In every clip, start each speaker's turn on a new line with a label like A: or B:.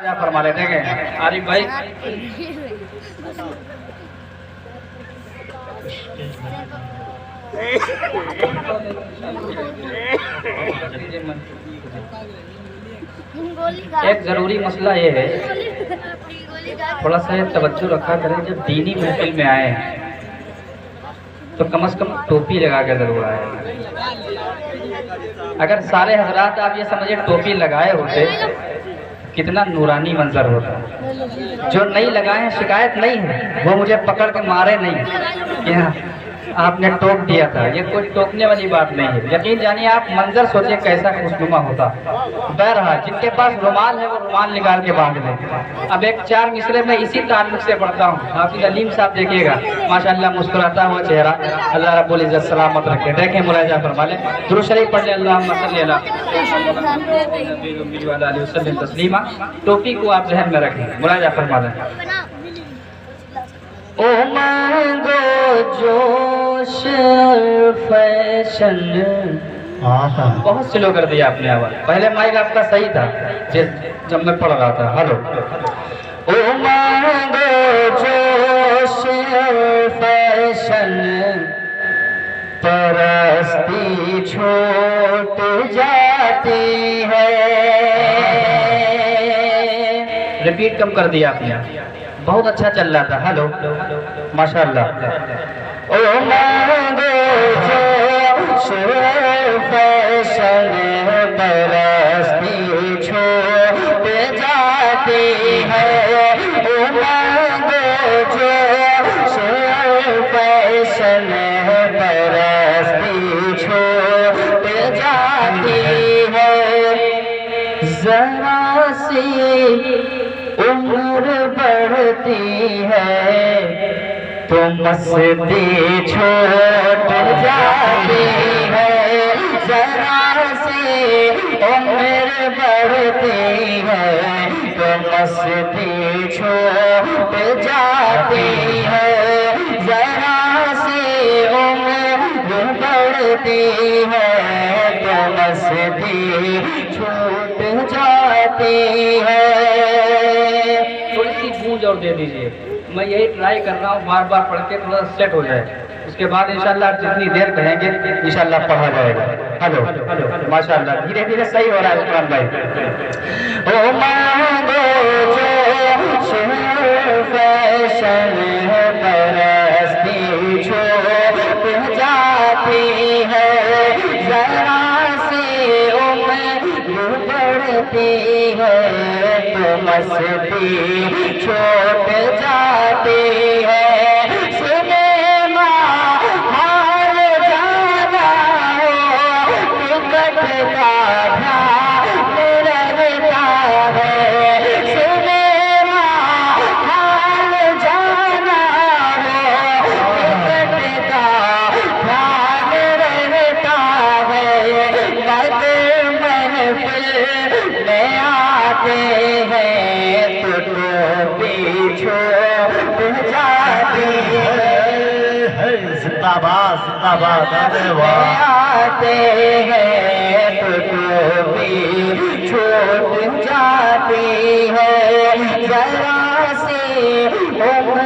A: क्या फरमा लेते हैं आरिफ भाई। एक ज़रूरी मसला ये है, थोड़ा सा तवज्जो रखा करें, जब दीनी महफिल में आए हैं तो कम से कम टोपी लगा के ज़रूर आए। अगर सारे हजरात आप ये समझिए टोपी लगाए होते कितना नूरानी मंजर होता। जो नहीं लगाए हैं शिकायत नहीं है, वो मुझे पकड़ के मारे नहीं कि हाँ आपने टोक दिया था, ये कोई टोकने वाली बात नहीं है। यकीन जानिए आप मंजर सोचिए कैसा खुशनुमा होता। बहरहाल जिनके पास रुमाल है वो रुमाल निकाल के बांध लें। अब एक 4 मिसरे में इसी ताल्लुक से पढ़ता हूँ। हाफिज अलीम साहब देखिएगा माशाअल्लाह मुस्कुराता हुआ चेहरा, अल्लाह रब्बुल इज्जत सलामत रखे। देखें मुलाजा फरमा लें, दुरूद शरीफ पढ़ लें, अल्लाहुम्मा सल्ली अला तस्लीमा। टोपी को आप जहन में रखें, मुलाजा फरमा लें। ओ मांगो जोश फैशन, बहुत स्लो कर दिया आपने आवाज। पहले माइक आपका सही था जब मैं पढ़ रहा था। हेलो। ओ मांगो जोश फैशन, परस्ती छूट जाती है। रिपीट कम कर दिया आपने, बहुत अच्छा चल रहा था। हेलो माशाअल्लाह। ओ मांगो जोश फैशन, परस्ती छूट जाती है। ओ मांगो जोश फैशन, परस्ती छूट जाती है। जरा सी उम्र बढ़ती है तो मस्ती छूट जाती है। जरा सी उम्र बढ़ती है तो मस्ती छूट जाती है। जरा सी उम्र बढ़ती है तो मस्ती छूट जाती है। गूंज और दे दीजिए, मैं यही ट्राई कर रहा हूँ, बार बार पढ़ के थोड़ा सेट हो जाए, उसके बाद इंशाल्लाह जितनी देर कहेंगे इंशाल्लाह पढ़ा जाएगा। हेलो माशाल्लाह, धीरे धीरे सही हो रहा है उस्मान भाई। ओ मांगो जोश फैशन, परस्ती छूट जाती है। जरा सी उम्र बढ़ती है तो मस्ती छूट जाती है। सिनेमा हाल जाना हो, टिकट का ध्यान रखता है। सिनेमा हाल जाना हो, टिकट का ध्यान रखता है। मद महफिल में आते हैं तो टोपी छूट जाती है।
B: जिंदाबाद जिंदाबाद, अरे वाह।
A: आते हैं तो टोपी छूट जाती है। जरा सी उम्र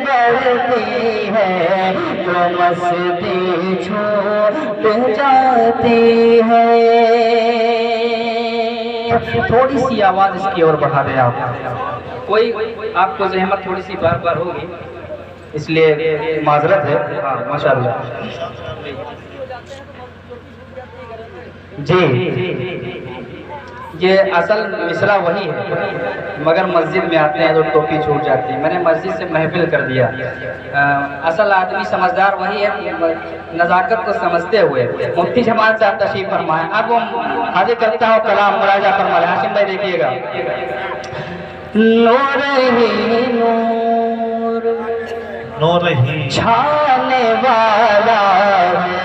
A: बढ़ती है तो मस्ती छूट जाती है। थोड़ी सी आवाज इसकी ओर बढ़ा दें आप, कोई आपको जहमत थोड़ी सी बार बार होगी इसलिए माजरत है। हाँ माशाअल्लाह जी। ये असल मिसरा वही है, मगर मस्जिद में आते हैं तो टोपी छूट जाती है। मैंने मस्जिद से महफिल कर दिया। असल आदमी समझदार वही है, नज़ाकत को समझते हुए। मुफ्ती जमाल साहब तशरीफ फरमाए, अब हाजिर करता हूँ कलाम, मुराजा फरमाए। हाशिम भाई देखिएगा। नूर ही नूर,
B: नूर ही
A: छाने वाला है।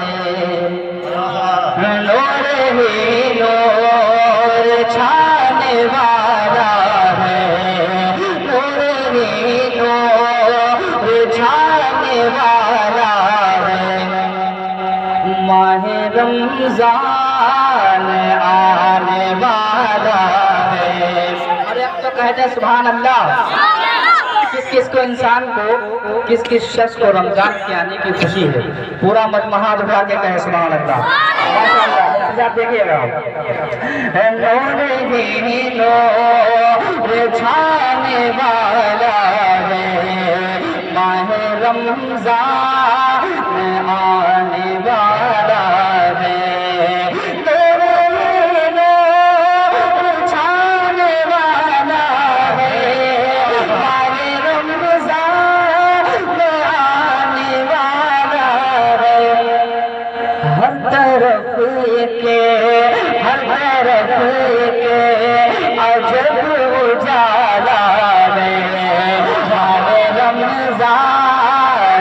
A: नूर ही नूर छाने वाला है। नूर ही नूर छाने वाला है। माह रमजान आने वाला है। अरे अब तो कह कहते हैं सुभान अल्लाह। किस किस को इंसान को किस किस शख्स को रमजान के आने की खुशी है, पूरा मजमा हाथ उठा के कहे सुभान अल्लाह। माशाअल्लाह आप देखिएगा, नूर छाने वाला है, माह रमजान आने वाला है। अजब उजाला में रमजान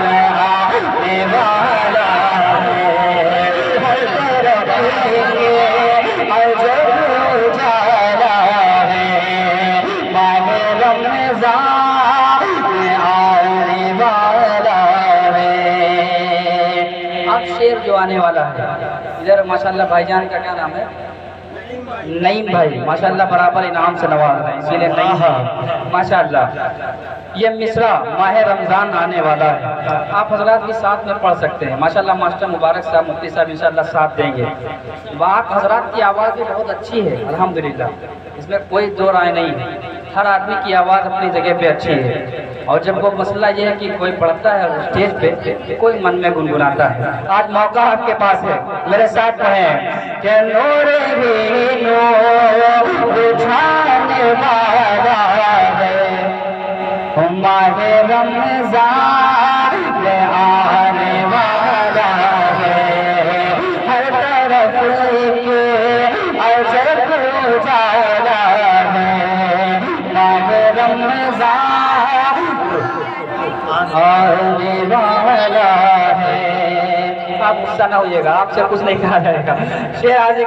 A: आने वाला है, हर तरफ अजब उजाला है, माहे रमजान आने वाला है। अब शेर जो आने वाला है, इधर माशाल्लाह भाईजान का क्या नाम है, नईम भाई, माशाल्लाह बराबर इनाम से नवाज रहे हैं, इसीलिए नईम भाई माशाल्लाह। ये मिसरा माह रमजान आने वाला है, आप हजरात भी साथ में पढ़ सकते हैं। माशाल्लाह मास्टर मुबारक साहब, मुफ्ती साहब इंशाल्लाह साथ देंगे। आप हजरात की आवाज़ भी बहुत अच्छी है अल्हम्दुलिल्लाह, इसमें कोई दो राय नहीं है, हर आदमी की आवाज़ अपनी जगह पे अच्छी है। और जब वो मसला ये है कि कोई पढ़ता है स्टेज पे, कोई मन में गुनगुनाता है। आज मौका आपके पास है, मेरे साथ पढ़ें कि नूर ही नूर छाने वाला है, माह रमजान आने वाला है, हर तरफ अजब उजाला है, माह रमजान आने वाला है। आप गुस्सा ना होइएगा, आपसे कुछ नहीं कहा जाएगा। शेर आज